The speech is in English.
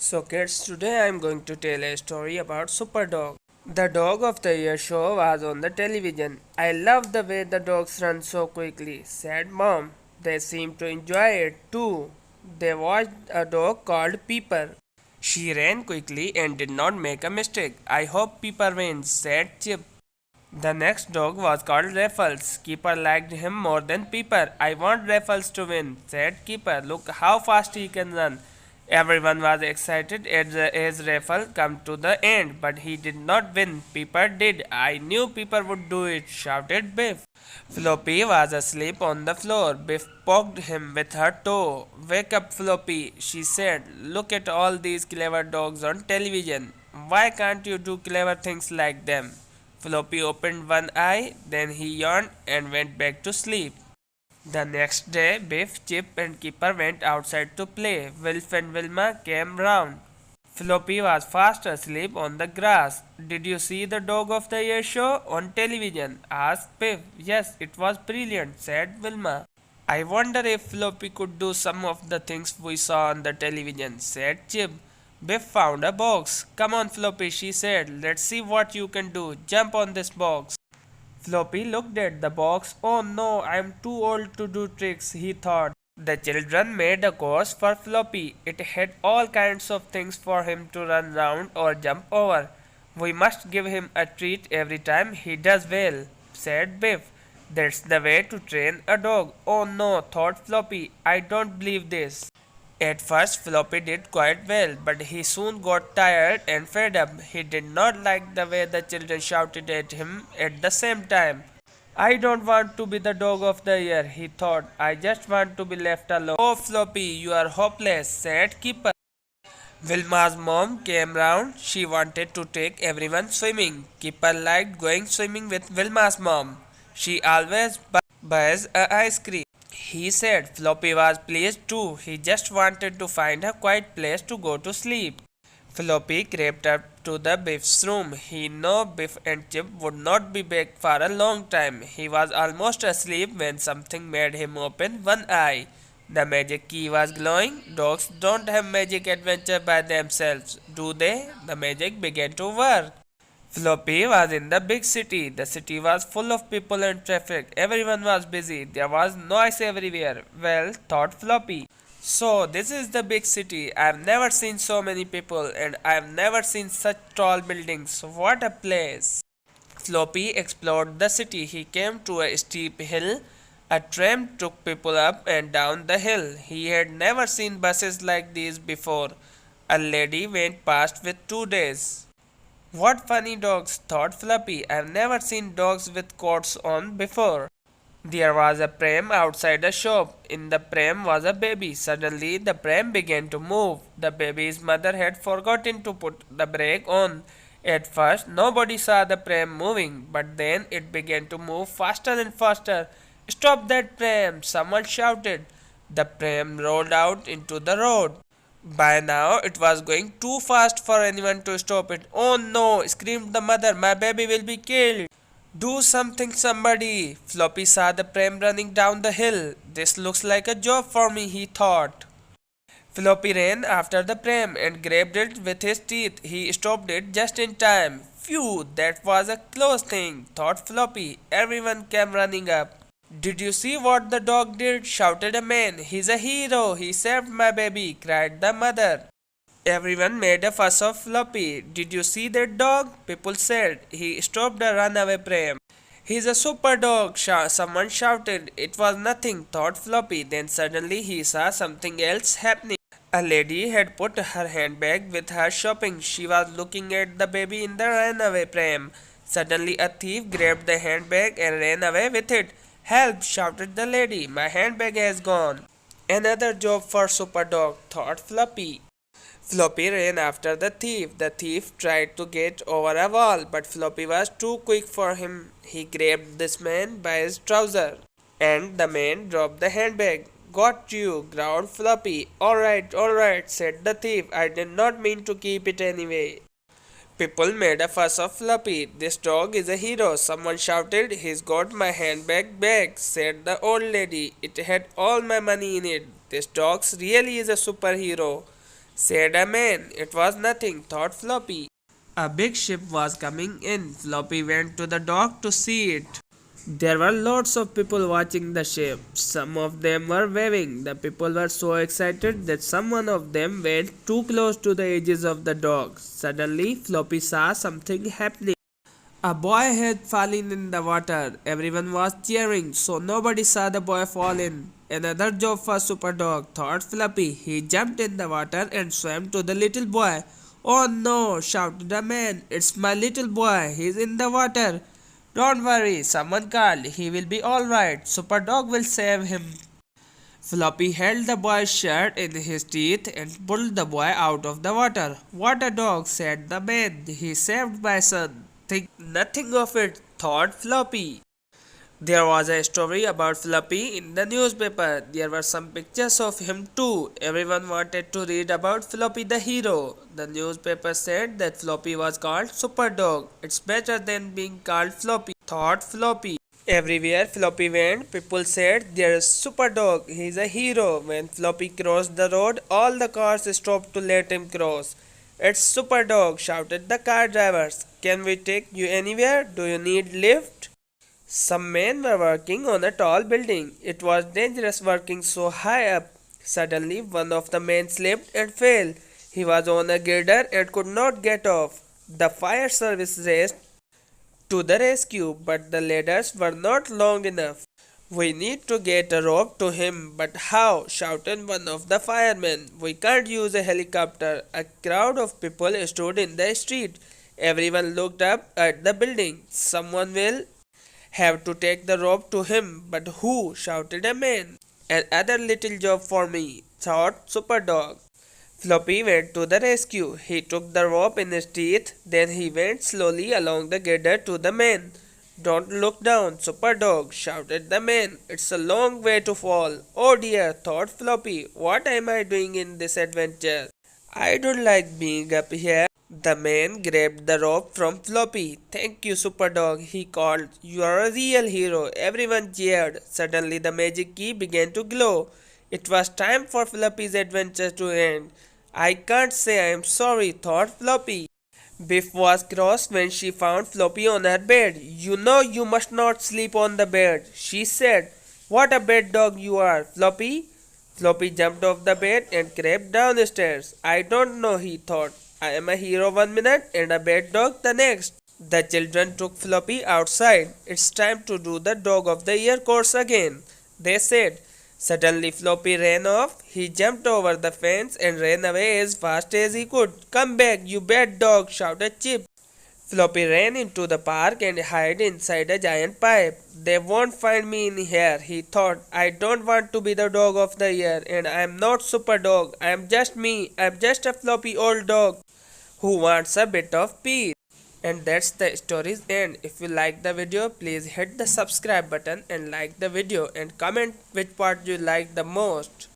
So kids, today I am going to tell a story about Superdog. The Dog of the Year show was on the television. I love the way the dogs run so quickly, said Mom. They seem to enjoy it too. They watched a dog called Peeper. She ran quickly and did not make a mistake. I hope Peeper wins, said Chip. The next dog was called Raffles. Keeper liked him more than Peeper. I want Raffles to win, said Keeper. Look how fast he can run. Everyone was excited as Raffles come to the end, but he did not win. Peeper did. I knew Peeper would do it, shouted Biff. Floppy was asleep on the floor. Biff poked him with her toe. Wake up, Floppy, she said. Look at all these clever dogs on television. Why can't you do clever things like them? Floppy opened one eye, then he yawned and went back to sleep. The next day, Biff, Chip, and Keeper went outside to play. Wilf and Wilma came round. Floppy was fast asleep on the grass. Did you see the Dog of the Year show on television? Asked Biff. Yes, it was brilliant, said Wilma. I wonder if Floppy could do some of the things we saw on the television, said Chip. Biff found a box. Come on, Floppy, she said. Let's see what you can do. Jump on this box. Floppy looked at the box. Oh no, I'm too old to do tricks, he thought. The children made a course for Floppy. It had all kinds of things for him to run round or jump over. We must give him a treat every time he does well, said Biff. That's the way to train a dog. Oh no, thought Floppy. I don't believe this. At first, Floppy did quite well, but he soon got tired and fed up. He did not like the way the children shouted at him at the same time. I don't want to be the dog of the year, he thought. I just want to be left alone. Oh, Floppy, you are hopeless, said Keeper. Wilma's mom came round. She wanted to take everyone swimming. Keeper liked going swimming with Wilma's mom. She always buys a ice cream. He said Floppy was pleased too. He just wanted to find a quiet place to go to sleep. Floppy crept up to the Biff's room. He knew Biff and Chip would not be back for a long time. He was almost asleep when something made him open one eye. The magic key was glowing. Dogs don't have magic adventure by themselves, do they? The magic began to work. Floppy was in the big city. The city was full of people and traffic. Everyone was busy. There was noise everywhere. Well, thought Floppy. So, this is the big city. I've never seen so many people and I've never seen such tall buildings. What a place! Floppy explored the city. He came to a steep hill. A tram took people up and down the hill. He had never seen buses like these before. A lady went past with 2 days. What funny dogs, thought Floppy. I've never seen dogs with coats on before. There was a pram outside a shop. In the pram was a baby. Suddenly, the pram began to move. The baby's mother had forgotten to put the brake on. At first, nobody saw the pram moving, but then it began to move faster and faster. Stop that pram! Someone shouted. The pram rolled out into the road. By now, it was going too fast for anyone to stop it. Oh no, screamed the mother, my baby will be killed. Do something, somebody. Floppy saw the pram running down the hill. This looks like a job for me, he thought. Floppy ran after the pram and grabbed it with his teeth. He stopped it just in time. Phew, that was a close thing, thought Floppy. Everyone came running up. Did you see what the dog did? Shouted a man. He's a hero. He saved my baby, cried the mother. Everyone made a fuss of Floppy. Did you see that dog? People said. He stopped a runaway pram. He's a super dog, someone shouted. It was nothing, thought Floppy. Then suddenly he saw something else happening. A lady had put her handbag with her shopping. She was looking at the baby in the runaway pram. Suddenly a thief grabbed the handbag and ran away with it. Help! Shouted the lady. My handbag has gone. Another job for Superdog, thought Floppy. Floppy ran after the thief. The thief tried to get over a wall, but Floppy was too quick for him. He grabbed this man by his trouser, and the man dropped the handbag. Got you, growled Floppy. All right, said the thief. I did not mean to keep it anyway. People made a fuss of Floppy. This dog is a hero, someone shouted. He's got my handbag back, said the old lady. It had all my money in it. This dog really is a superhero. said a man. It was nothing, thought Floppy. A big ship was coming in. Floppy went to the dock to see it. There were lots of people watching the ship. Some of them were waving. The people were so excited that some one of them went too close to the edges of the dock. Suddenly, Floppy saw something happening. A boy had fallen in the water. Everyone was cheering, so nobody saw the boy fall in. Another job for Superdog, thought Fluffy. He jumped in the water and swam to the little boy. Oh no, shouted the man. It's my little boy. He's in the water. Don't worry, someone called. He will be alright. Superdog will save him. Floppy held the boy's shirt in his teeth and pulled the boy out of the water. What a dog, said the man. He saved my son. Think nothing of it, thought Floppy. There was a story about Floppy in the newspaper. There were some pictures of him too. Everyone wanted to read about Floppy the hero. The newspaper said that Floppy was called Superdog. It's better than being called Floppy, thought Floppy. Everywhere Floppy went, people said, there's Superdog, he's a hero. When Floppy crossed the road, all the cars stopped to let him cross. It's Superdog, shouted the car drivers. Can we take you anywhere? Do you need lift? Some men were working on a tall building. It was dangerous working so high up. Suddenly, one of the men slipped and fell. He was on a girder and could not get off. The fire service raced to the rescue, but the ladders were not long enough. We need to get a rope to him, but how? Shouted one of the firemen. We can't use a helicopter. A crowd of people stood in the street. Everyone looked up at the building. Someone will have to take the rope to him, but who? Shouted a man. Another little job for me, thought Superdog. Floppy went to the rescue. He took the rope in his teeth, then he went slowly along the girder to the man. Don't look down, Superdog, shouted the man. It's a long way to fall. Oh dear, thought Floppy. What am I doing in this adventure? I don't like being up here. The man grabbed the rope from Floppy. Thank you, Superdog, he called. You are a real hero. Everyone cheered. Suddenly the magic key began to glow. It was time for Floppy's adventure to end. I can't say I am sorry, thought Floppy. Biff was cross when she found Floppy on her bed. You know you must not sleep on the bed, she said. What a bad dog you are, Floppy. Floppy jumped off the bed and crept down the stairs. I don't know, he thought. I am a hero 1 minute and a bad dog the next. The children took Floppy outside. It's time to do the Dog of the Year course again, they said. Suddenly Floppy ran off. He jumped over the fence and ran away as fast as he could. Come back, you bad dog, shouted Chip. Floppy ran into the park and hid inside a giant pipe. They won't find me in here, he thought. I don't want to be the dog of the year, and I am not Superdog. I am just me. I am just a floppy old dog who wants a bit of peace. And that's the story's end. If you like the video, please hit the subscribe button and like the video and comment which part you like the most.